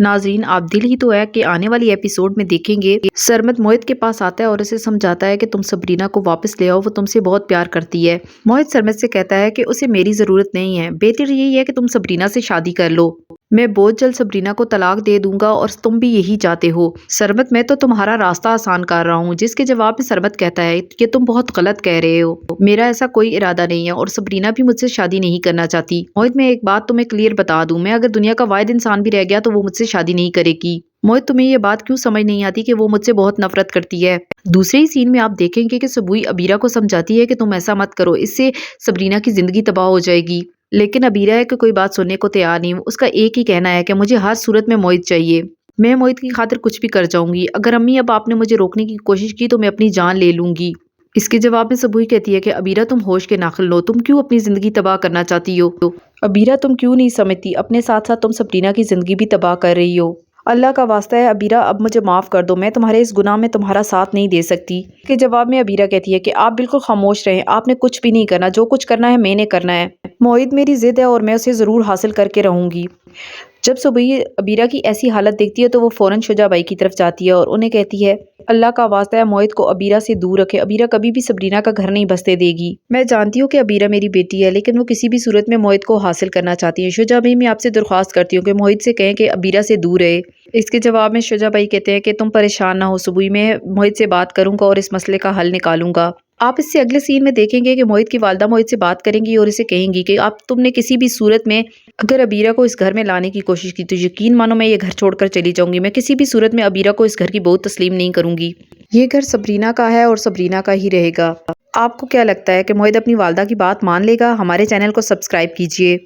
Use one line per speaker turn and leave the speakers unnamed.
ناظرین آپ دل ہی تو ہے کہ آنے والی ایپیسوڈ میں دیکھیں گے سرمد موہت کے پاس آتا ہے اور اسے سمجھاتا ہے کہ تم سبرینا کو واپس لے آؤ، وہ تم سے بہت پیار کرتی ہے۔ موہت سرمد سے کہتا ہے کہ اسے میری ضرورت نہیں ہے، بہتر یہی ہے کہ تم سبرینا سے شادی کر لو، میں بہت جلد سبرینا کو طلاق دے دوں گا اور تم بھی یہی چاہتے ہو۔ سرمد میں تو تمہارا راستہ آسان کر رہا ہوں، جس کے جواب میں سرمد کہتا ہے کہ تم بہت غلط کہہ رہے ہو، میرا ایسا کوئی ارادہ نہیں ہے اور سبرینا بھی مجھ سے شادی نہیں کرنا چاہتی۔ موہت میں ایک بات تمہیں کلیئر بتا دوں، میں اگر دنیا کا واحد انسان بھی رہ گیا تو وہ مجھ سے شادی نہیں کرے گی۔ موہت تمہیں یہ بات کیوں سمجھ نہیں آتی کہ وہ مجھ سے بہت نفرت کرتی ہے؟ دوسرے ہی سین میں آپ دیکھیں گے کہ سبوئی عبیرہ کو سمجھاتی ہے کہ تم ایسا مت کرو، اس سے سبرینا کی زندگی تباہ ہو جائے گی، لیکن عبیرہ ہے کہ کوئی بات سننے کو تیار نہیں۔ اس کا ایک ہی کہنا ہے کہ مجھے ہر صورت میں موہت چاہیے، میں موہت کی خاطر کچھ بھی کر جاؤں گی، اگر امی اب آپ نے مجھے روکنے کی کوشش کی تو میں اپنی جان لے لوں گی۔ اس کے جواب میں سبوئی کہتی ہے کہ عبیرہ تم ہوش کے ناخن لو، تم کیوں اپنی زندگی تباہ کرنا چاہتی ہو؟ عبیرہ تم کیوں نہیں سمجھتی، اپنے ساتھ ساتھ تم سبرینا کی زندگی بھی تباہ کر رہی ہو۔ اللہ کا واسطہ ہے عبیرہ، اب مجھے معاف کر دو، میں تمہارے اس گناہ میں تمہارا ساتھ نہیں دے سکتی۔ اس کے جواب میں عبیرہ کہتی ہے کہ آپ بالکل خاموش رہیں، آپ نے کچھ بھی نہیں کرنا، جو کچھ کرنا ہے میں نے کرنا ہے، موہت میری ضد ہے اور میں اسے ضرور حاصل کر کے رہوں گی۔ جب سبوئی عبیرہ کی ایسی حالت دیکھتی ہے تو وہ فوراً شجاع بھائی کی طرف جاتی ہے اور انہیں کہتی ہے اللہ کا واسطہ ہے موہت کو عبیرہ سے دور رکھے، عبیرہ کبھی بھی سبرینا کا گھر نہیں بستے دے گی۔ میں جانتی ہوں کہ عبیرہ میری بیٹی ہے، لیکن وہ کسی بھی صورت میں موہت کو حاصل کرنا چاہتی ہے، شجاع بھائی میں آپ سے درخواست کرتی ہوں کہ موہت سے کہیں کہ عبیرہ سے دور رہے۔ اس کے جواب میں شجاع بھائی کہتے ہیں کہ تم پریشان نہ ہو سبوئی، میں موہت سے بات کروں گا اور اس مسئلے کا حل نکالوں گا۔ آپ اس سے اگلے سین میں دیکھیں گے کہ موہت کی والدہ موہت سے بات کریں گی اور اسے کہیں گی کہ آپ تم نے کسی بھی صورت میں اگر عبیرہ کو اس گھر میں لانے کی کوشش کی تو یقین مانو میں یہ گھر چھوڑ کر چلی جاؤں گی، میں کسی بھی صورت میں عبیرہ کو اس گھر کی بہو تسلیم نہیں کروں گی، یہ گھر سبرینا کا ہے اور سبرینا کا ہی رہے گا۔ آپ کو کیا لگتا ہے کہ موہت اپنی والدہ کی بات مان لے گا؟ ہمارے چینل کو سبسکرائب کیجیے۔